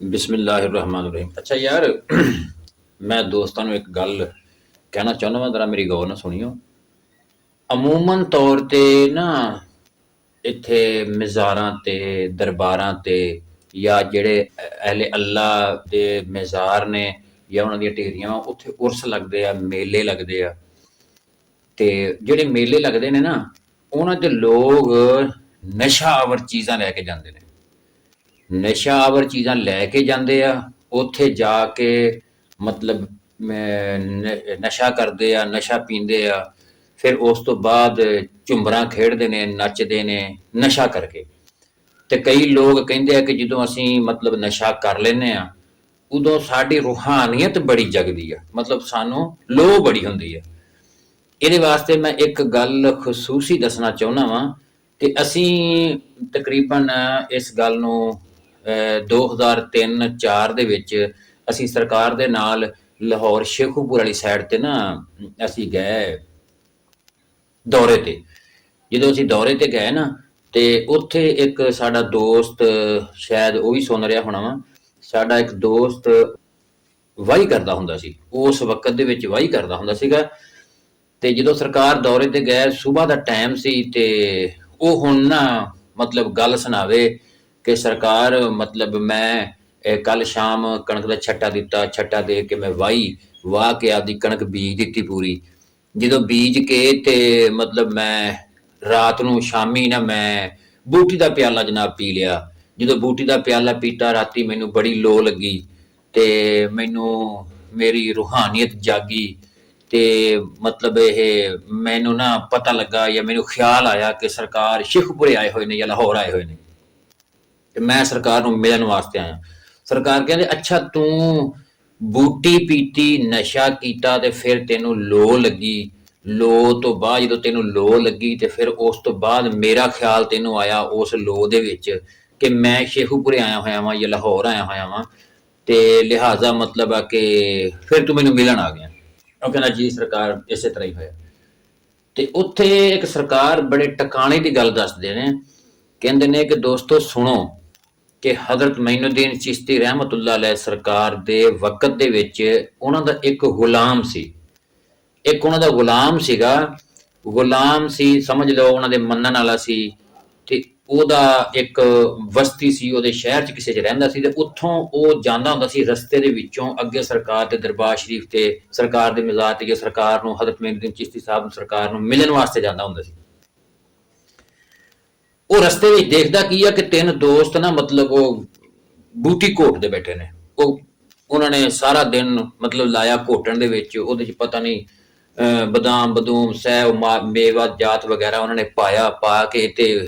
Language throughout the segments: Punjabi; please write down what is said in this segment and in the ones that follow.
बिस्मिल्लाहिर्रहमानिर्रहीम। अच्छा यार मैं दोस्तां नूं एक गल कहना चाहुंदा वां, जरा मेरी गौर नाल सुणियो। अमूमन तौर ते ना इत्थे मज़ारां ते दरबारां ते या ਜਿਹੜੇ अहले अल्लाह ਦੇ मज़ार ने ਜਾਂ ਉਹਨਾਂ ਦੀਆਂ ਢੇਰੀਆਂ ਵਾ ਉੱਥੇ ਉਰਸ ਲੱਗਦੇ ਆ, ਮੇਲੇ ਲੱਗਦੇ ਆ। ਤੇ ਜਿਹੜੇ ਮੇਲੇ ਲੱਗਦੇ ਨੇ ਨਾ ਉਹਨਾਂ 'ਚ ਲੋਕ ਨਸ਼ਾਵਰ ਚੀਜ਼ਾਂ ਲੈ ਕੇ ਜਾਂਦੇ ਨੇ। ਨਸ਼ਾਵਰ ਚੀਜ਼ਾਂ ਲੈ ਕੇ ਜਾਂਦੇ ਆ, ਉੱਥੇ ਜਾ ਕੇ ਮਤਲਬ ਨਸ਼ਾ ਕਰਦੇ ਆ, ਨਸ਼ਾ ਪੀਂਦੇ ਆ। ਫਿਰ ਉਸ ਤੋਂ ਬਾਅਦ ਝੁੰਮਰਾਂ ਖੇਡਦੇ ਨੇ, ਨੱਚਦੇ ਨੇ ਨਸ਼ਾ ਕਰਕੇ। ਤੇ ਕਈ ਲੋਕ ਕਹਿੰਦੇ ਆ ਕਿ ਜਦੋਂ ਅਸੀਂ ਮਤਲਬ ਨਸ਼ਾ ਕਰ ਲੈਂਦੇ ਆ ਉਦੋਂ ਸਾਡੀ ਰੂਹਾਨੀਅਤ ਬੜੀ ਜਗਦੀ ਆ, ਮਤਲਬ ਸਾਨੂੰ ਲੋਅ ਬੜੀ ਹੁੰਦੀ ਆ। ਇਹਦੇ ਵਾਸਤੇ ਮੈਂ ਇੱਕ ਗੱਲ ਖਸੂਸੀ ਦੱਸਣਾ ਚਾਹੁੰਦਾ ਵਾਂ ਕਿ ਅਸੀਂ ਤਕਰੀਬਨ ਇਸ ਗੱਲ ਨੂੰ 2003-04 ਦੇ ਵਿੱਚ ਅਸੀਂ ਸਰਕਾਰ ਦੇ ਨਾਲ ਲਾਹੌਰ ਸ਼ੇਖੂਪੁਰ ਵਾਲੀ ਸਾਈਡ ਤੇ ਨਾ ਅਸੀਂ ਗਏ ਦੌਰੇ ਤੇ। ਜਦੋਂ ਅਸੀਂ ਦੌਰੇ ਤੇ ਗਏ ਨਾ ਤੇ ਉੱਥੇ ਇੱਕ ਸਾਡਾ ਦੋਸਤ, ਸ਼ਾਇਦ ਉਹ ਵੀ ਸੁਣ ਰਿਹਾ ਹੋਣਾ ਵਾ, ਸਾਡਾ ਇੱਕ ਦੋਸਤ ਵਾਹੀ ਕਰਦਾ ਹੁੰਦਾ ਸੀ, ਉਸ ਵਕਤ ਦੇ ਵਿੱਚ ਵਾਹੀ ਕਰਦਾ ਹੁੰਦਾ ਸੀਗਾ। ਤੇ ਜਦੋਂ ਸਰਕਾਰ ਦੌਰੇ ਤੇ ਗਏ, ਸੁਬਾਹ ਦਾ ਟਾਈਮ ਸੀ ਤੇ ਉਹ ਹੁਣ ਨਾ ਮਤਲਬ ਗੱਲ ਸੁਣਾਵੇ ਕਿ ਸਰਕਾਰ ਮਤਲਬ ਮੈਂ ਕੱਲ ਸ਼ਾਮ ਕਣਕ ਦਾ ਛੱਟਾ ਦਿੱਤਾ, ਛੱਟਾ ਦੇ ਕੇ ਮੈਂ ਵਾਹ ਕੇ ਆਪਦੀ ਕਣਕ ਬੀਜ ਦਿੱਤੀ ਪੂਰੀ। ਜਦੋਂ ਬੀਜ ਕੇ ਤੇ ਮਤਲਬ ਮੈਂ ਰਾਤ ਨੂੰ ਸ਼ਾਮੀ ਨਾ ਮੈਂ ਬੂਟੀ ਦਾ ਪਿਆਲਾ ਜਨਾਬ ਪੀ ਲਿਆ। ਜਦੋਂ ਬੂਟੀ ਦਾ ਪਿਆਲਾ ਪੀਤਾ ਰਾਤੀ ਮੈਨੂੰ ਬੜੀ ਲੋ ਲੱਗੀ ਤੇ ਮੈਨੂੰ ਮੇਰੀ ਰੂਹਾਨੀਅਤ ਜਾਗੀ ਤੇ ਮਤਲਬ ਇਹ ਮੈਨੂੰ ਨਾ ਪਤਾ ਲੱਗਾ ਜਾਂ ਮੈਨੂੰ ਖਿਆਲ ਆਇਆ ਕਿ ਸਰਕਾਰ ਸ਼ੇਖੂਪੁਰੇ ਆਏ ਹੋਏ ਨੇ ਜਾਂ ਲਾਹੌਰ ਆਏ ਹੋਏ ਨੇ ਤੇ ਮੈਂ ਸਰਕਾਰ ਨੂੰ ਮਿਲਣ ਵਾਸਤੇ ਆਇਆ। ਸਰਕਾਰ ਕਹਿੰਦੇ ਅੱਛਾ ਤੂੰ ਬੂਟੀ ਪੀਤੀ, ਨਸ਼ਾ ਕੀਤਾ ਤੇ ਫਿਰ ਤੈਨੂੰ ਲੋ ਲੱਗੀ, ਲੋ ਤੋਂ ਬਾਅਦ ਜਦੋਂ ਤੈਨੂੰ ਲੋ ਲੱਗੀ ਤੇ ਫਿਰ ਉਸ ਤੋਂ ਬਾਅਦ ਮੇਰਾ ਖਿਆਲ ਤੈਨੂੰ ਆਇਆ ਉਸ ਲੋ ਦੇ ਵਿੱਚ ਕਿ ਮੈਂ ਸ਼ੇਖੂਪੁਰੇ ਆਇਆ ਹੋਇਆ ਵਾਂ ਜਾਂ ਲਾਹੌਰ ਆਇਆ ਹੋਇਆ ਵਾਂ ਤੇ ਲਿਹਾਜ਼ਾ ਮਤਲਬ ਆ ਕਿ ਫਿਰ ਤੂੰ ਮੈਨੂੰ ਮਿਲਣ ਆ ਗਿਆ। ਉਹ ਕਹਿੰਦਾ ਜੀ ਸਰਕਾਰ ਇਸੇ ਤਰ੍ਹਾਂ ਹੀ ਹੋਇਆ। ਤੇ ਉੱਥੇ ਇੱਕ ਸਰਕਾਰ ਬੜੇ ਟਿਕਾਣੇ ਦੀ ਗੱਲ ਦੱਸਦੇ ਨੇ, ਕਹਿੰਦੇ ਨੇ ਕਿ ਦੋਸਤੋ ਸੁਣੋ ਕਿ ਹਜ਼ਰਤ ਮঈਨੁੱਦੀਨ ਚਿਸ਼ਤੀ ਰਹਿਮਤੁल्लाह अलैह ਸਰਕਾਰ ਦੇ ਵਕਤ ਦੇ ਵਿੱਚ ਉਹਨਾਂ ਦਾ ਇੱਕ ਗੁਲਾਮ ਸੀ, ਇੱਕ ਉਹਨਾਂ ਦਾ ਗੁਲਾਮ ਸੀਗਾ, ਗੁਲਾਮ ਸੀ ਸਮਝ ਲਓ, ਉਹਨਾਂ ਦੇ ਮੰਨਣ ਵਾਲਾ ਸੀ ਤੇ ਉਹਦਾ ਇੱਕ ਬਸਤੀ ਸੀ, ਉਹਦੇ ਸ਼ਹਿਰ 'ਚ ਕਿਸੇ 'ਚ ਰਹਿੰਦਾ ਸੀ ਤੇ ਉੱਥੋਂ ਉਹ ਜਾਂਦਾ ਹੁੰਦਾ ਸੀ ਰਸਤੇ ਦੇ ਵਿੱਚੋਂ ਅੱਗੇ ਸਰਕਾਰ ਦੇ ਦਰਬਾਰ ਸ਼ਰੀਫ ਤੇ ਸਰਕਾਰ ਦੇ ਮਜ਼ਾਰ ਤੇ ਜਾਂ ਸਰਕਾਰ ਨੂੰ ਹਜ਼ਰਤ ਮঈਨੁੱਦੀਨ ਚਿਸ਼ਤੀ ਸਾਹਿਬ ਨੂੰ ਸਰਕਾਰ ਨੂੰ ਮਿਲਣ ਵਾਸਤੇ ਜਾਂਦਾ ਹੁੰਦਾ ਸੀ। ਉਹ ਰਸਤੇ ਵਿੱਚ ਦੇਖਦਾ ਕੀ ਆ ਕਿ ਤਿੰਨ ਦੋਸਤ ਨਾ ਮਤਲਬ ਉਹ ਬੂਟੀ ਘੋਟਦੇ ਬੈਠੇ ਨੇ। ਉਹਨਾਂ ਨੇ ਸਾਰਾ ਦਿਨ ਮਤਲਬ ਲਾਇਆ ਘੋਟਣ ਦੇ ਵਿੱਚ, ਉਹਦੇ 'ਚ ਪਤਾ ਨਹੀਂ ਬਦਾਮ ਬਦੂਮ ਸਹਿ ਮੇਵਾ ਜਾਤ ਵਗੈਰਾ ਉਹਨਾਂ ਨੇ ਪਾਇਆ, ਪਾ ਕੇ ਤੇ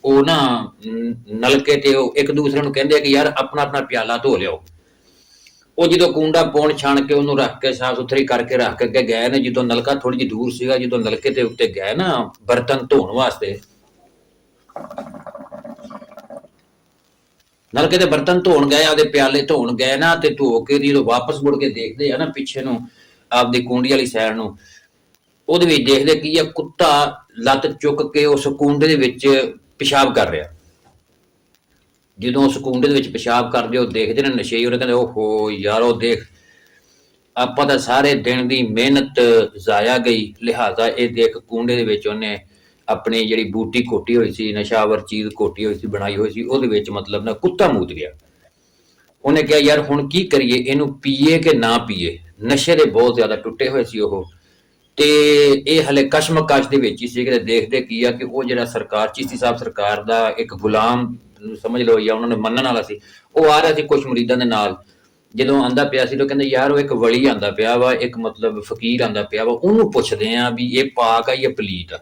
ਉਹ ਨਾ ਨਲਕੇ ਤੇ ਉਹ ਇੱਕ ਦੂਸਰੇ ਨੂੰ ਕਹਿੰਦੇ ਆ ਕਿ ਯਾਰ ਆਪਣਾ ਆਪਣਾ ਪਿਆਲਾ ਧੋ ਲਿਓ। ਉਹ ਜਦੋਂ ਕੂੰਡਾ ਪੌਣ ਛਾਣ ਕੇ ਉਹਨੂੰ ਰੱਖ ਕੇ ਸਾਫ ਸੁਥਰੀ ਕਰਕੇ ਰੱਖ ਕੇ ਗਏ ਨੇ, ਜਦੋਂ ਨਲਕਾ ਥੋੜੀ ਜਿਹੀ ਦੂਰ ਸੀਗਾ, ਜਦੋਂ ਨਲਕੇ ਦੇ ਉੱਤੇ ਗਏ ਨਾ ਬਰਤਨ ਧੋਣ ਵਾਸਤੇ, ਨਲਕੇ ਦੇ ਬਰਤਨ ਧੋਣ ਗਏ, ਆਪਦੇ ਪਿਆਲੇ ਧੋਣ ਗਏ ਨਾ ਤੇ ਧੋ ਕੇ ਜਦੋਂ ਵਾਪਸ ਮੁੜ ਕੇ ਦੇਖਦੇ ਆ ਨਾ ਪਿੱਛੇ ਨੂੰ ਆਪਦੀ ਕੁੰਡੀ ਵਾਲੀ ਸਾਈਡ ਨੂੰ, ਉਹਦੇ ਵਿੱਚ ਦੇਖਦੇ ਕੀ ਆ, ਕੁੱਤਾ ਲੱਤ ਚੁੱਕ ਕੇ ਉਸ ਕੁੰਡੇ ਦੇ ਵਿੱਚ ਪਿਸ਼ਾਬ ਕਰ ਰਿਹਾ। ਜਦੋਂ ਉਸ ਕੁੰਡੇ ਦੇ ਵਿੱਚ ਪਿਸ਼ਾਬ ਕਰਦੇ ਉਹ ਦੇਖਦੇ ਨੇ ਨਸ਼ੇਈ, ਉਹਨੇ ਕਹਿੰਦੇ ਓਹੋ ਯਾਰ ਉਹ ਦੇਖ ਆਪਾਂ ਤਾਂ ਸਾਰੇ ਦਿਨ ਦੀ ਮਿਹਨਤ ਜ਼ਾਇਆ ਗਈ, ਲਿਹਾਜ਼ਾ ਇਹ ਦੇਖ ਕੁੰਡੇ ਦੇ ਵਿੱਚ ਉਹਨੇ ਆਪਣੀ ਜਿਹੜੀ ਬੂਟੀ ਘੋਟੀ ਹੋਈ ਸੀ, ਨਸ਼ਾਵਰ ਚੀਜ਼ ਘੋਟੀ ਹੋਈ ਸੀ, ਬਣਾਈ ਹੋਈ ਸੀ, ਉਹਦੇ ਵਿੱਚ ਮਤਲਬ ਨਾ ਕੁੱਤਾ ਮੂਤ ਗਿਆ। ਉਹਨੇ ਕਿਹਾ ਯਾਰ ਹੁਣ ਕੀ ਕਰੀਏ, ਇਹਨੂੰ ਪੀਏ ਕਿ ਨਾ ਪੀਏ। ਨਸ਼ੇ ਦੇ ਬਹੁਤ ਜ਼ਿਆਦਾ ਟੁੱਟੇ ਹੋਏ ਸੀ ਉਹ ਤੇ ਇਹ ਹਲੇ ਕਸ਼ਮਕਸ਼ ਦੇ ਵਿੱਚ ਹੀ ਸੀ ਕਿ ਦੇਖਦੇ ਕੀ ਆ ਕਿ ਉਹ ਜਿਹੜਾ ਸਰਕਾਰ ਚਿਸ਼ਤੀ ਸਾਹਿਬ ਸਰਕਾਰ ਦਾ ਇੱਕ ਗੁਲਾਮ ਸਮਝ ਲਓ ਜਾਂ ਉਹਨਾਂ ਨੇ ਮੰਨਣ ਵਾਲਾ ਸੀ, ਉਹ ਆ ਰਿਹਾ ਸੀ ਕੁਛ ਮੁਰੀਦਾਂ ਦੇ ਨਾਲ। ਜਦੋਂ ਆਂਦਾ ਪਿਆ ਸੀ ਤਾਂ ਕਹਿੰਦੇ ਯਾਰ ਉਹ ਇੱਕ ਵਲੀ ਆਂਦਾ ਪਿਆ ਵਾ, ਇੱਕ ਮਤਲਬ ਫਕੀਰ ਆਂਦਾ ਪਿਆ ਵਾ, ਉਹਨੂੰ ਪੁੱਛਦੇ ਆ ਵੀ ਇਹ ਪਾਕ ਆ ਜਾਂ ਪਲੀਤ ਆ।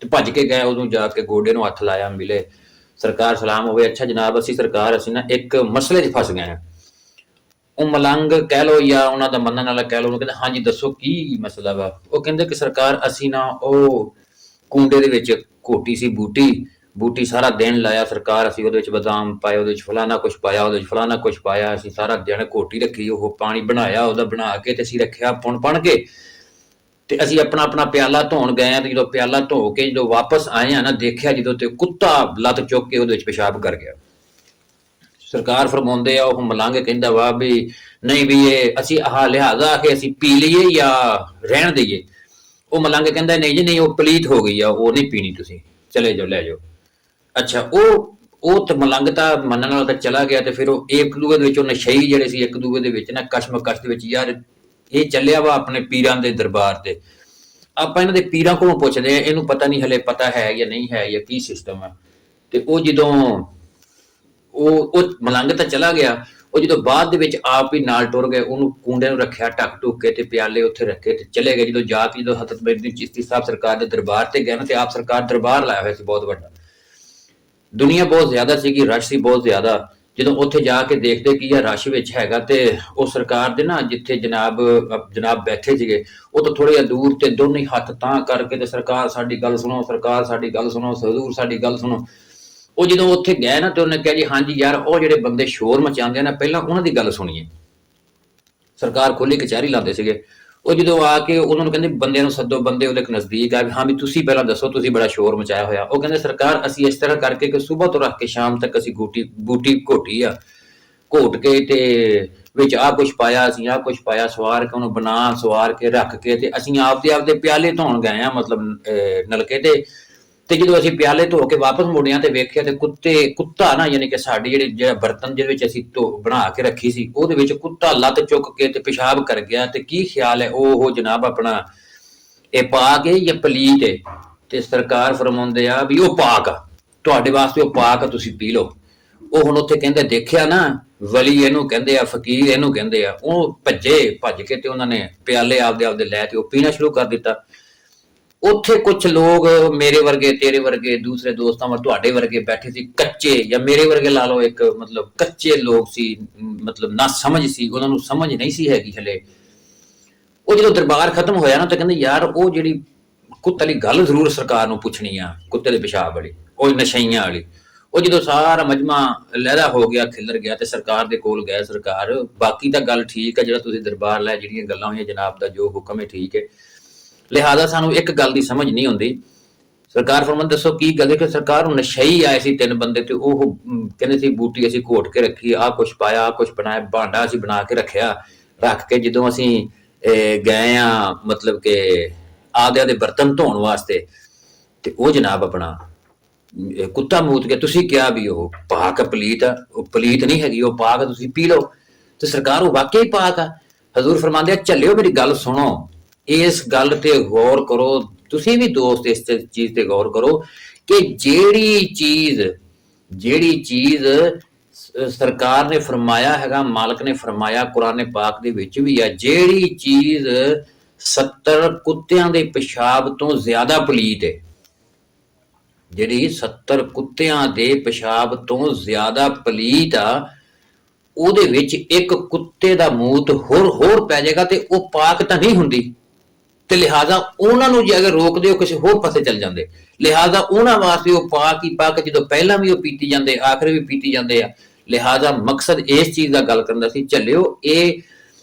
ਤੇ ਭੱਜ ਕੇ ਗਏ, ਉਦੋਂ ਜਾ ਕੇ ਗੋਡੇ ਨੂੰ ਹੱਥ ਲਾਇਆ, ਮਿਲੇ, ਸਰਕਾਰ ਸਲਾਮ ਹੋਵੇ। ਅੱਛਾ ਜਨਾਬ ਅਸੀਂ ਸਰਕਾਰ ਅਸੀਂ ਨਾ ਇੱਕ ਮਸਲੇ 'ਚ ਫਸ ਗਏ ਹਾਂ। ਉਹ ਮਲੰਗ ਕਹਿ ਲਓ ਜਾਂ ਉਹਨਾਂ ਦਾ ਮੰਨਣ ਵਾਲਾ ਕਹਿ ਲਓ, ਉਹਨੂੰ ਕਹਿੰਦੇ ਹਾਂਜੀ ਦੱਸੋ ਕੀ ਮਸਲਾ ਵਾ। ਉਹ ਕਹਿੰਦੇ ਕਿ ਸਰਕਾਰ ਅਸੀਂ ਨਾ ਉਹ ਕੁੰਡੇ ਦੇ ਵਿੱਚ ਘੋਟੀ ਸੀ ਬੂਟੀ ਸਾਰਾ ਦਿਨ ਲਾਇਆ ਸਰਕਾਰ, ਅਸੀਂ ਉਹਦੇ ਵਿੱਚ ਬਦਾਮ ਪਾਏ, ਉਹਦੇ ਵਿੱਚ ਫਲਾਨਾ ਕੁਛ ਪਾਇਆ, ਉਹਦੇ ਵਿੱਚ ਫਲਾਨਾ ਕੁਛ ਪਾਇਆ, ਅਸੀਂ ਸਾਰਾ ਦਿਨ ਘੋਟੀ ਰੱਖੀ, ਉਹ ਪਾਣੀ ਬਣਾਇਆ ਉਹਦਾ ਬਣਾ ਕੇ ਤੇ ਅਸੀਂ ਰੱਖਿਆ ਪੁਣ ਕੇ ਤੇ ਅਸੀਂ ਆਪਣਾ ਆਪਣਾ ਪਿਆਲਾ ਧੋਣ ਗਏ ਆ ਤੇ ਜਦੋਂ ਪਿਆਲਾ ਧੋ ਕੇ ਜਦੋਂ ਵਾਪਸ ਆਏ ਆ ਨਾ ਦੇਖਿਆ ਜਦੋਂ ਤੇ ਕੁੱਤਾ ਲੱਤ ਚੁੱਕ ਕੇ ਉਹਦੇ ਵਿੱਚ ਪਿਸ਼ਾਬ ਕਰ ਗਿਆ। ਸਰਕਾਰ ਫਰਮਾਉਂਦੇ ਆ, ਉਹ ਮਲੰਗ ਕਹਿੰਦਾ ਵਾ ਵੀ ਨਹੀਂ ਵੀ ਇਹ ਅਸੀਂ ਆਹ ਲਿਹਾਜ਼ਾ ਕਿ ਅਸੀਂ ਪੀ ਲਈਏ ਜਾਂ ਰਹਿਣ ਦਈਏ। ਉਹ ਮਲੰਗ ਕਹਿੰਦਾ ਨਹੀਂ ਜੀ ਨਹੀਂ, ਉਹ ਪਲੀਤ ਹੋ ਗਈ ਆ, ਉਹ ਨਹੀਂ ਪੀਣੀ, ਤੁਸੀਂ ਚਲੇ ਜਾਓ, ਲੈ ਜਾਓ। ਅੱਛਾ, ਉਹ ਤੇ ਮਲੰਗ ਤਾਂ ਮੰਨਣ ਵਾਲਾ ਤਾਂ ਚਲਾ ਗਿਆ, ਤੇ ਫਿਰ ਉਹ ਇੱਕ ਦੂਏ ਦੇ ਵਿੱਚ ਉਹ ਨਸ਼ਈ ਜਿਹੜੇ ਸੀ ਇੱਕ ਦੂਏ ਦੇ ਵਿੱਚ ਨਾ ਕਸ਼ਮਕਸ਼ ਦੇ ਵਿੱਚ, ਯਾਰ ਇਹ ਚੱਲਿਆ ਵਾ ਆਪਣੇ ਪੀਰਾਂ ਦੇ ਦਰਬਾਰ ਤੇ, ਆਪਾਂ ਇਹਨਾਂ ਦੇ ਪੀਰਾਂ ਕੋਲੋਂ ਪੁੱਛਦੇ ਆ, ਇਹਨੂੰ ਪਤਾ ਨਹੀਂ ਹਲੇ ਪਤਾ ਹੈ ਜਾਂ ਨਹੀਂ ਹੈ ਜਾਂ ਕੀ ਸਿਸਟਮ ਹੈ। ਤੇ ਉਹ ਜਦੋਂ ਉਹ ਮਲੰਗ ਤਾਂ ਚਲਾ ਗਿਆ, ਉਹ ਜਦੋਂ ਬਾਅਦ ਦੇ ਵਿੱਚ ਆਪ ਹੀ ਨਾਲ ਟੁਰ ਗਏ, ਉਹਨੂੰ ਕੁੰਡੇ ਨੂੰ ਰੱਖਿਆ ਢੱਕ ਢੁੱਕ ਕੇ ਤੇ ਪਿਆਲੇ ਉੱਥੇ ਰੱਖੇ ਤੇ ਚਲੇ ਗਏ। ਜਦੋਂ ਜਾ ਕੇ ਜਦੋਂ ਹਜ਼ਰਤ ਮੁਹੰਮਦ ਚਿਸ਼ਤੀ ਸਾਹਿਬ ਸਰਕਾਰ ਦੇ ਦਰਬਾਰ ਤੇ ਗਏ ਨਾ, ਤੇ ਆਪ ਸਰਕਾਰ ਦਰਬਾਰ ਲਾਇਆ ਹੋਇਆ ਸੀ ਬਹੁਤ ਵੱਡਾ, ਦੁਨੀਆ ਬਹੁਤ ਜ਼ਿਆਦਾ ਸੀਗੀ, ਰਸ਼ ਸੀ ਬਹੁਤ ਜ਼ਿਆਦਾ। ਜਦੋਂ ਉੱਥੇ ਜਾ ਕੇ ਦੇਖਦੇ ਕੀ ਆ ਰਸ਼ ਵਿੱਚ ਹੈਗਾ, ਤੇ ਉਹ ਸਰਕਾਰ ਦੇ ਨਾ ਜਿੱਥੇ ਜਨਾਬ ਬੈਠੇ ਸੀਗੇ, ਉਹ ਤੋਂ ਥੋੜੇ ਜਿਹਾ ਦੂਰ ਤੇ ਦੋਨੇ ਹੱਥ ਤਾਂ ਕਰਕੇ ਤੇ ਸਰਕਾਰ ਸਾਡੀ ਗੱਲ ਸੁਣੋ, ਸਰਕਾਰ ਸਾਡੀ ਗੱਲ ਸੁਣੋ, ਹਜ਼ੂਰ ਸਾਡੀ ਗੱਲ ਸੁਣੋ। ਉਹ ਜਦੋਂ ਉੱਥੇ ਗਏ ਨਾ, ਤੇ ਉਹਨੇ ਕਿਹਾ ਜੀ ਹਾਂਜੀ ਯਾਰ, ਉਹ ਜਿਹੜੇ ਬੰਦੇ ਸ਼ੋਰ ਮਚਾਉਂਦੇ ਨਾ, ਪਹਿਲਾਂ ਉਹਨਾਂ ਦੀ ਗੱਲ ਸੁਣੀਏ। ਸਰਕਾਰ ਖੁੱਲੀ ਕਚਹਿਰੀ ਲਾਉਂਦੇ ਸੀਗੇ। ਉਹ ਜਦੋਂ ਆ ਕੇ ਉਹਨਾਂ ਨੂੰ ਕਹਿੰਦੇ ਬੰਦਿਆਂ ਨੂੰ ਸੱਦੋ, ਬੰਦੇ ਉਹਦੇ ਨਜ਼ਦੀਕ ਆ, ਹਾਂ ਵੀ ਤੁਸੀਂ ਪਹਿਲਾਂ ਦੱਸੋ, ਤੁਸੀਂ ਬੜਾ ਸ਼ੋਰ ਮਚਾਇਆ ਹੋਇਆ। ਉਹ ਕਹਿੰਦੇ ਸਰਕਾਰ ਅਸੀਂ ਇਸ ਤਰ੍ਹਾਂ ਕਰਕੇ ਕਿ ਸਵੇਰ ਤੋਂ ਰੱਖ ਕੇ ਸ਼ਾਮ ਤੱਕ ਅਸੀਂ ਬੂਟੀ ਘੋਟੀ ਆ, ਘੋਟ ਕੇ ਤੇ ਵਿੱਚ ਆਹ ਕੁਛ ਪਾਇਆ, ਅਸੀਂ ਆਹ ਕੁਛ ਪਾਇਆ, ਸਵਾਰ ਕੇ ਉਹਨੂੰ ਬਣਾ ਸਵਾਰ ਕੇ ਰੱਖ ਕੇ ਤੇ ਅਸੀਂ ਆਪਦੇ ਪਿਆਲੇ ਧੋਣ ਗਏ ਆ, ਮਤਲਬ ਨਲਕੇ ਤੇ ਜਦੋਂ ਅਸੀਂ ਪਿਆਲੇ ਧੋ ਕੇ ਵਾਪਸ ਮੁੜਿਆ ਤੇ ਵੇਖਿਆ ਤੇ ਕੁੱਤਾ ਨਾ, ਯਾਨੀ ਕਿ ਸਾਡੀ ਜਿਹੜਾ ਬਰਤਨ ਜਿਹਦੇ ਵਿੱਚ ਅਸੀਂ ਬਣਾ ਕੇ ਰੱਖੀ ਸੀ, ਉਹਦੇ ਵਿੱਚ ਕੁੱਤਾ ਲੱਤ ਚੁੱਕ ਕੇ ਤੇ ਪਿਸ਼ਾਬ ਕਰ ਗਿਆ। ਤੇ ਕੀ ਖਿਆਲ ਹੈ, ਉਹ ਜਨਾਬ ਆਪਣਾ ਇਹ ਪਾਕ ਹੈ ਜਾਂ ਪਲੀਤ ਹੈ? ਤੇ ਸਰਕਾਰ ਫਰਮਾਉਂਦੇ ਆ ਵੀ ਉਹ ਪਾਕ ਆ, ਤੁਹਾਡੇ ਵਾਸਤੇ ਉਹ ਪਾਕ ਆ, ਤੁਸੀਂ ਪੀ ਲਓ। ਉਹ ਹੁਣ ਉੱਥੇ ਕਹਿੰਦੇ ਦੇਖਿਆ ਨਾ, ਵਲੀ ਇਹਨੂੰ ਕਹਿੰਦੇ ਆ, ਫਕੀਰ ਇਹਨੂੰ ਕਹਿੰਦੇ ਆ। ਉਹ ਭੱਜ ਕੇ ਤੇ ਉਹਨਾਂ ਨੇ ਪਿਆਲੇ ਆਪਦੇ ਲੈ ਤੇ ਉਹ ਪੀਣਾ ਸ਼ੁਰੂ ਕਰ ਦਿੱਤਾ। ਉੱਥੇ ਕੁਝ ਲੋਕ ਮੇਰੇ ਵਰਗੇ, ਤੇਰੇ ਵਰਗੇ, ਦੂਸਰੇ ਦੋਸਤਾਂ ਵਾਂ ਤੁਹਾਡੇ ਵਰਗੇ ਬੈਠੇ ਸੀ, ਕੱਚੇ ਜਾਂ ਮੇਰੇ ਵਰਗੇ ਲਾ ਲਓ, ਇੱਕ ਮਤਲਬ ਕੱਚੇ ਲੋਕ ਸੀ, ਮਤਲਬ ਨਾ ਸਮਝ ਸੀ, ਉਹਨਾਂ ਨੂੰ ਸਮਝ ਨਹੀਂ ਸੀ ਹੈਗੀ ਹਲੇ। ਉਹ ਜਦੋਂ ਦਰਬਾਰ ਖਤਮ ਹੋਇਆ ਨਾ, ਤਾਂ ਕਹਿੰਦੇ ਯਾਰ ਉਹ ਜਿਹੜੀ ਕੁੱਤੇ ਵਾਲੀ ਗੱਲ ਜ਼ਰੂਰ ਸਰਕਾਰ ਨੂੰ ਪੁੱਛਣੀ ਆ, ਕੁੱਤੇ ਦੇ ਪਿਸ਼ਾਬ ਵਾਲੀ, ਉਹ ਨਸ਼ਈਆਂ ਵਾਲੀ। ਉਹ ਜਦੋਂ ਸਾਰਾ ਮਜਮਾ ਲਹਿਦਾ ਹੋ ਗਿਆ, ਖਿਲਰ ਗਿਆ, ਤੇ ਸਰਕਾਰ ਦੇ ਕੋਲ ਗਏ। ਸਰਕਾਰ ਬਾਕੀ ਤਾਂ ਗੱਲ ਠੀਕ ਹੈ, ਜਿਹੜਾ ਤੁਸੀਂ ਦਰਬਾਰ ਲੈ ਜਿਹੜੀਆਂ ਗੱਲਾਂ ਹੋਈਆਂ ਜਨਾਬ ਦਾ ਜੋ ਹੁਕਮ ਹੈ ਠੀਕ ਹੈ, ਲਿਹਾਜ਼ਾ ਸਾਨੂੰ ਇੱਕ ਗੱਲ ਦੀ ਸਮਝ ਨਹੀਂ ਆਉਂਦੀ। ਸਰਕਾਰ ਫਰਮਾਨ ਦੱਸੋ ਕੀ ਗੱਲ ਹੈ? ਕਿ ਸਰਕਾਰ ਨੂੰ ਨਸ਼ਈ ਆਏ ਸੀ 3 ਬੰਦੇ, ਤੇ ਉਹ ਕਹਿੰਦੇ ਸੀ ਬੂਟੀ ਅਸੀਂ ਘੋਟ ਕੇ ਰੱਖੀ, ਆਹ ਕੁਛ ਪਾਇਆ, ਆਹ ਕੁਛ ਬਣਾਇਆ, ਭਾਂਡਾ ਅਸੀਂ ਬਣਾ ਕੇ ਰੱਖ ਕੇ ਜਦੋਂ ਅਸੀਂ ਗਏ ਆ ਮਤਲਬ ਕਿ ਆਦੇ ਬਰਤਨ ਧੋਣ ਵਾਸਤੇ, ਤੇ ਉਹ ਜਨਾਬ ਆਪਣਾ ਕੁੱਤਾ ਮੂਤ ਕੇ ਤੁਸੀਂ ਕਿਹਾ ਵੀ ਉਹ ਪਾਕ ਪਲੀਤ ਆ, ਉਹ ਪਲੀਤ ਨਹੀਂ ਹੈਗੀ, ਉਹ ਪਾਕ ਤੁਸੀਂ ਪੀ ਲਓ। ਤੇ ਸਰਕਾਰ ਉਹ ਵਾਕਿਆ ਹੀ ਪਾਕ ਆ। ਹਜ਼ੂਰ ਫਰਮਾਉਂਦੇ ਆ ਚੱਲਿਓ, ਮੇਰੀ ਗੱਲ ਸੁਣੋ, ਇਸ ਗੱਲ ਤੇ ਗੌਰ ਕਰੋ, ਤੁਸੀਂ ਵੀ ਦੋਸਤ ਇਸ ਚੀਜ਼ ਤੇ ਗੌਰ ਕਰੋ ਕਿ ਜਿਹੜੀ ਚੀਜ਼ ਸਰਕਾਰ ਨੇ ਫਰਮਾਇਆ ਹੈਗਾ, ਮਾਲਕ ਨੇ ਫਰਮਾਇਆ, ਕੁਰਾਨ ਪਾਕ ਦੇ ਵਿੱਚ ਵੀ ਆ, ਜਿਹੜੀ ਚੀਜ਼ 70 ਕੁੱਤਿਆਂ ਦੇ ਪਿਸ਼ਾਬ ਤੋਂ ਜ਼ਿਆਦਾ ਪਲੀਤ ਹੈ, ਜਿਹੜੀ 70 ਕੁੱਤਿਆਂ ਦੇ ਪਿਸ਼ਾਬ ਤੋਂ ਜ਼ਿਆਦਾ ਪਲੀਤ ਆ, ਉਹਦੇ ਵਿੱਚ ਇੱਕ ਕੁੱਤੇ ਦਾ ਮੂਤ ਹੋਰ ਪੈ ਜਾਏਗਾ ਤੇ ਉਹ ਪਾਕ ਤਾਂ ਨਹੀਂ ਹੁੰਦੀ। ਤੇ ਲਿਹਾਜ਼ਾ ਉਹਨਾਂ ਨੂੰ ਜੇ ਅਗਰ ਰੋਕਦੇ ਹੋ ਕਿਸੇ ਹੋਰ ਪਾਸੇ ਚੱਲ ਜਾਂਦੇ, ਲਿਹਾਜ਼ਾ ਉਹਨਾਂ ਵਾਸਤੇ ਉਹ ਪਾਕ ਹੀ ਪਾਕ, ਜਦੋਂ ਪਹਿਲਾਂ ਵੀ ਉਹ ਪੀਤੀ ਜਾਂਦੇ, ਆਖਰ ਵੀ ਪੀਤੀ ਜਾਂਦੇ ਆ। ਲਿਹਾਜ਼ਾ ਮਕਸਦ ਇਸ ਚੀਜ਼ ਦਾ ਗੱਲ ਕਰਨ ਦਾ ਸੀ, ਚੱਲਿਓ ਇਹ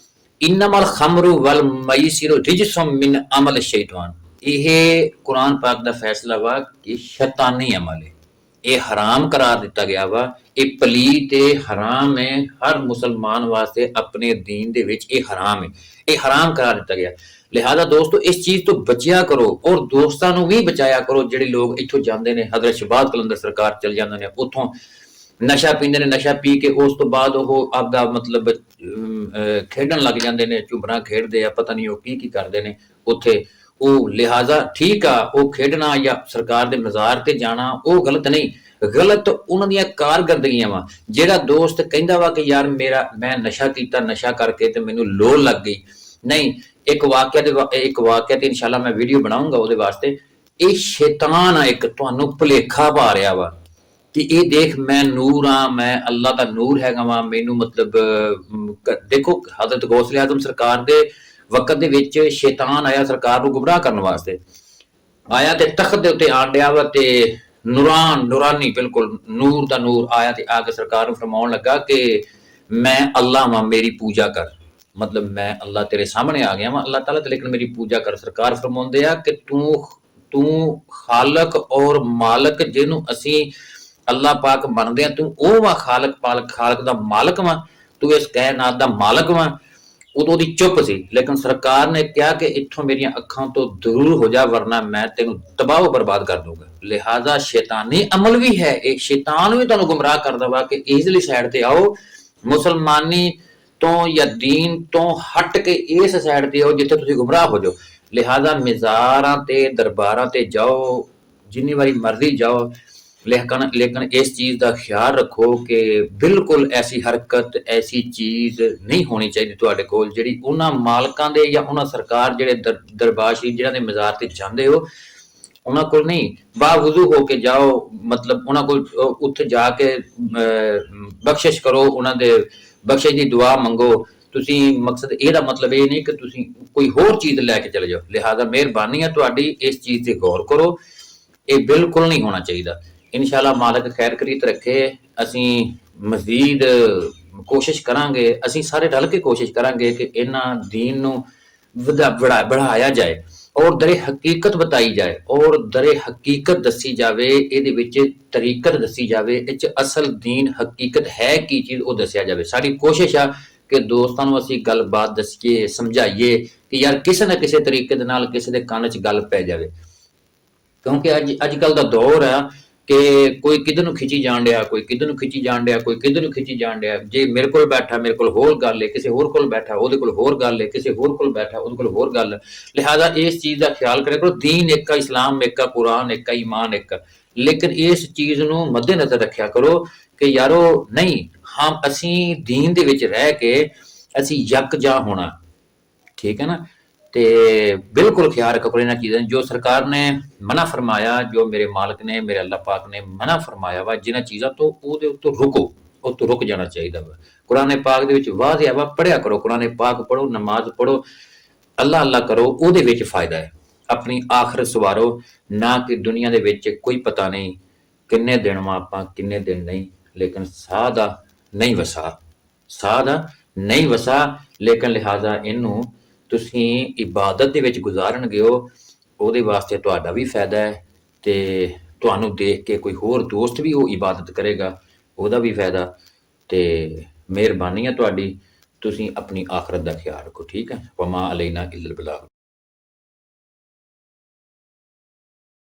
ਇਨਮਲ ਖਮਰੂ ਵਲ ਮੈਸਿਰ ਰਿਜਸੁਮ ਮਿਨ ਅਮਲ ਸ਼ੈਤਾਨ, ਇਹ ਕੁਰਾਨ ਪਾਕ ਦਾ ਫੈਸਲਾ ਵਾ ਕਿ ਸ਼ੈਤਾਨੀ ਅਮਲ ਹੈ, ਇਹ ਹਰਾਮ ਕਰਾਰ ਦਿੱਤਾ ਗਿਆ ਵਾ, ਇਹ ਪਲੀਤ ਤੇ ਹਰਾਮ ਹੈ। ਹਰ ਮੁਸਲਮਾਨ ਵਾਸਤੇ ਆਪਣੇ ਦੀਨ ਦੇ ਵਿੱਚ ਇਹ ਹਰਾਮ ਹੈ, ਇਹ ਹਰਾਮ ਕਰਾਰ ਦਿੱਤਾ ਗਿਆ। ਲਿਹਾਜ਼ਾ ਦੋਸਤੋ ਇਸ ਚੀਜ਼ ਤੋਂ ਬਚਿਆ ਕਰੋ, ਔਰ ਦੋਸਤਾਂ ਨੂੰ ਵੀ ਬਚਾਇਆ ਕਰੋ। ਜਿਹੜੇ ਲੋਕ ਇੱਥੋਂ ਜਾਂਦੇ ਨੇ, ਹਜ਼ਰਤ ਸ਼ਬਾਜ਼ ਕਲੰਦਰ ਸਰਕਾਰ ਚਲ ਜਾਂਦੇ ਨੇ, ਉੱਥੋਂ ਨਸ਼ਾ ਪੀਂਦੇ ਨੇ, ਨਸ਼ਾ ਪੀ ਕੇ ਉਸ ਤੋਂ ਬਾਅਦ ਉਹ ਆਪਦਾ ਮਤਲਬ ਖੇਡਣ ਲੱਗ ਜਾਂਦੇ ਨੇ, ਝੁੰਬਰਾਂ ਖੇਡਦੇ ਆ, ਪਤਾ ਨਹੀਂ ਉਹ ਕੀ ਕਰਦੇ ਨੇ ਉੱਥੇ। ਉਹ ਲਿਹਾਜ਼ਾ ਠੀਕ ਆ, ਉਹ ਖੇਡਣਾ ਜਾਂ ਸਰਕਾਰ ਦੇ ਮਜ਼ਾਰ ਤੇ ਜਾਣਾ ਉਹ ਗਲਤ ਨਹੀਂ, ਗਲਤ ਉਹਨਾਂ ਦੀਆਂ ਕਾਰਗਰਦਗੀਆਂ ਵਾ। ਜਿਹੜਾ ਦੋਸਤ ਕਹਿੰਦਾ ਵਾ ਕਿ ਯਾਰ ਮੈਂ ਨਸ਼ਾ ਕੀਤਾ, ਨਸ਼ਾ ਕਰਕੇ ਤੇ ਮੈਨੂੰ ਲੋੜ ਲੱਗ ਗਈ, ਨਹੀਂ, ਇੱਕ ਵਾਕਿਆ ਤੇ ਇਨਸ਼ਾਅੱਲਾ ਮੈਂ ਵੀਡੀਓ ਬਣਾਉਂਗਾ ਉਹਦੇ ਵਾਸਤੇ। ਇਹ ਸ਼ੈਤਾਨ ਆ, ਇੱਕ ਤੁਹਾਨੂੰ ਭੁਲੇਖਾ ਪਾ ਰਿਹਾ ਵਾ ਕਿ ਇਹ ਦੇਖ ਮੈਂ ਨੂਰ ਆ, ਮੈਂ ਅੱਲਾ ਦਾ ਨੂਰ ਹੈਗਾ ਵਾ, ਮੈਨੂੰ ਮਤਲਬ ਦੇਖੋ ਹਜ਼ਰਤ ਗੌਸਲੇ ਆਜ਼ਮ ਸਰਕਾਰ ਦੇ ਵਕਤ ਦੇ ਵਿੱਚ ਸ਼ੈਤਾਨ ਆਇਆ ਸਰਕਾਰ ਨੂੰ ਗੁੰਮਰਾਹ ਕਰਨ ਵਾਸਤੇ, ਆਇਆ ਤੇ ਤਖਤ ਦੇ ਉੱਤੇ ਆਣ ਡਿਆ ਵਾ, ਤੇ ਨੂਰਾਨੀ ਬਿਲਕੁਲ ਨੂਰ ਦਾ ਨੂਰ ਆਇਆ ਤੇ ਆ ਕੇ ਸਰਕਾਰ ਨੂੰ ਫਰਮਾਉਣ ਲੱਗਾ ਕਿ ਮੈਂ ਅੱਲਾ ਵਾਂ, ਮੇਰੀ ਪੂਜਾ ਕਰ, ਮਤਲਬ ਮੈਂ ਅੱਲਾ ਤੇਰੇ ਸਾਹਮਣੇ ਆ ਗਿਆ ਵਾਂ ਅੱਲਾਹ ਤਾਲਾ ਤੇ, ਲੇਕਿਨ ਮੇਰੀ ਪੂਜਾ ਕਰ। ਸਰਕਾਰ ਫਰਮਾਉਂਦੇ ਆ ਕਿ ਤੂੰ ਖਾਲਕ ਔਰ ਮਾਲਕ ਜਿਹਨੂੰ ਅਸੀਂ ਅੱਲਾਹ ਪਾਕ ਮੰਨਦੇ ਆ ਤੂੰ ਉਹ ਵਾ ਖਾਲਕ ਪਾਲਕ ਖਾਲਕ ਦਾ ਮਾਲਕ ਵਾ, ਤੂੰ ਇਸ ਕਾਇਨਾਤ ਦਾ ਮਾਲਕ ਵਾ। ਉਦੋਂ ਦੀ ਚੁੱਪ ਸੀ, ਲੇਕਿਨ ਸਰਕਾਰ ਨੇ ਕਿਹਾ ਕਿ ਇੱਥੋਂ ਮੇਰੀਆਂ ਅੱਖਾਂ ਤੋਂ ਦੂਰ ਹੋ ਜਾ ਵਰਨਾ ਮੈਂ ਤੈਨੂੰ ਤਬਾਹ ਬਰਬਾਦ ਕਰ ਦੂੰਗਾ। ਲਿਹਾਜ਼ਾ ਸ਼ੈਤਾਨੀ ਅਮਲ ਵੀ ਹੈ, ਇੱਕ ਸ਼ੈਤਾਨ ਵੀ ਤੁਹਾਨੂੰ ਗੁੰਮਰਾਹ ਕਰਦਾ ਵਾ ਕਿ ਇਜ਼ਲੀ ਸਾਈਡ ਤੇ ਆਓ, ਮੁਸਲਮਾਨੀ ਤੋਂ ਜਾਂ ਦੀਨ ਤੋਂ ਹਟ ਕੇ ਇਸ ਸਾਈਡ ਤੇ ਆਓ ਜਿੱਥੇ ਤੁਸੀਂ ਗੁੰਮਰਾਹ ਹੋ ਜਾਓ। ਲਿਹਾਜ਼ਾ ਮਜ਼ਾਰਾਂ ਤੇ ਦਰਬਾਰਾਂ ਤੇ ਜਾਓ, ਜਿੰਨੀ ਵਾਰੀ ਮਰਜ਼ੀ ਜਾਓ, ਲੇਕਿਨ ਇਸ ਚੀਜ਼ ਦਾ ਖਿਆਲ ਰੱਖੋ ਕਿ ਬਿਲਕੁਲ ਐਸੀ ਹਰਕਤ, ਐਸੀ ਚੀਜ਼ ਨਹੀਂ ਹੋਣੀ ਚਾਹੀਦੀ ਤੁਹਾਡੇ ਕੋਲ ਜਿਹੜੀ ਉਹਨਾਂ ਮਾਲਕਾਂ ਦੇ ਜਾਂ ਉਹਨਾਂ ਸਰਕਾਰ ਜਿਹੜੇ ਦਰਬਾਰ ਸ਼ਰੀਫ ਜਿਹਨਾਂ ਦੇ ਮਜ਼ਾਰ ਤੇ ਜਾਂਦੇ ਹੋ ਉਹਨਾਂ ਕੋਲ ਨਹੀਂ, ਬਾਵਜੂਦ ਹੋ ਕੇ ਜਾਓ, ਮਤਲਬ ਉਹਨਾਂ ਕੋਲ ਉੱਥੇ ਜਾ ਕੇ ਬਖਸ਼ਿਸ਼ ਕਰੋ, ਉਹਨਾਂ ਦੇ ਬਖਸ਼ਿਸ਼ ਦੀ ਦੁਆ ਮੰਗੋ। ਤੁਸੀਂ ਮਕਸਦ ਇਹਦਾ ਮਤਲਬ ਇਹ ਨਹੀਂ ਕਿ ਤੁਸੀਂ ਕੋਈ ਹੋਰ ਚੀਜ਼ ਲੈ ਕੇ ਚਲੇ ਜਾਓ। ਲਿਹਾਜ਼ਾ ਮਿਹਰਬਾਨੀ ਹੈ ਤੁਹਾਡੀ, ਇਸ ਚੀਜ਼ ਤੇ ਗੌਰ ਕਰੋ, ਇਹ ਬਿਲਕੁਲ ਨਹੀਂ ਹੋਣਾ ਚਾਹੀਦਾ। ਇਨਸ਼ਾਅੱਲਾ ਮਾਲਕ ਖੈਰ ਕਰੀਤ ਰੱਖੇ। ਅਸੀਂ ਮਜ਼ੀਦ ਕੋਸ਼ਿਸ਼ ਕਰਾਂਗੇ, ਅਸੀਂ ਸਾਰੇ ਰਲ ਕੇ ਕੋਸ਼ਿਸ਼ ਕਰਾਂਗੇ ਕਿ ਇਹਨਾਂ ਦੀਨ ਨੂੰ बढ़ाया जाए और दरे हकीकत बताई जाए और दरे हकीकत दसी जाए, ये तरीकत दसी जाए, असल दीन हकीकत है की चीज़ वो दसिया जाए। साड़ी कोशिश आ कि दोस्तों को असीं गलबात दसीए, समझाइए कि यार किसी न किसी तरीके दे नाल किसी दे कान च गल पै जाए, क्योंकि अजकल का दौर है कि कोई किधर नूं खिंची जान डिया, कोई किधर नूं खिंची जान डिया, कोई किधर नूं खिंची जान डिया। जे मेरे कोल बैठा मेरे कोल होर गल है, किसी होर कोल बैठा ओहदे कोल होर गल है, किसी होर कोल बैठा ओहदे कोल होर गल है। लिहाजा इस चीज़ का ख्याल करें करो, दीन एक, इस्लाम एक, कुरान एक, ईमान एक, लेकिन इस चीज़ नूं मद्देनज़र रखिया करो कि यारो नहीं, हम असीं दीन दे विच रह के असीं यकजा होना, ठीक है ना। ते बिल्कुल ख्याल रखो इन्हां चीज़ां, जो सरकार ने मना फरमाया, जो मेरे मालक ने, मेरे अल्लाह पाक ने मना फरमाया वा जिन्हां चीज़ां तो उहदे उत्तों रुको, उत्तों रुक जाना चाहिए वा। कुरान पाक दे विच वाज़िह वा, पढ़िया करो, कुरान पाक पढ़ो, नमाज पढ़ो, अल्लाह अल्लाह करो, उहदे विच फायदा है। अपनी आखिरत सवारो, ना कि दुनिया दे विच कोई पता नहीं किन्ने दिन वा आपां किन्ने दिन नहीं, लेकिन साह दा नहीं वसा, साह दा नहीं वसा। लेकिन लिहाजा इनू ਤੁਸੀਂ ਇਬਾਦਤ ਦੇ ਵਿੱਚ ਗੁਜ਼ਾਰਨਗੇ ਹੋ, ਉਹਦੇ ਵਾਸਤੇ ਤੁਹਾਡਾ ਵੀ ਫਾਇਦਾ ਹੈ ਤੇ ਤੁਹਾਨੂੰ ਦੇਖ ਕੇ ਕੋਈ ਹੋਰ ਦੋਸਤ ਵੀ ਉਹ ਇਬਾਦਤ ਕਰੇਗਾ, ਉਹਦਾ ਵੀ ਫਾਇਦਾ। ਤੇ ਮਿਹਰਬਾਨੀ ਹੈ ਤੁਹਾਡੀ, ਤੁਸੀਂ ਆਪਣੀ ਆਖਰਤ ਦਾ ਖਿਆਲ ਰੱਖੋ, ਠੀਕ ਹੈ। ਵਮਾ ਅਲੈਨਾ ਇल्लल बलाग।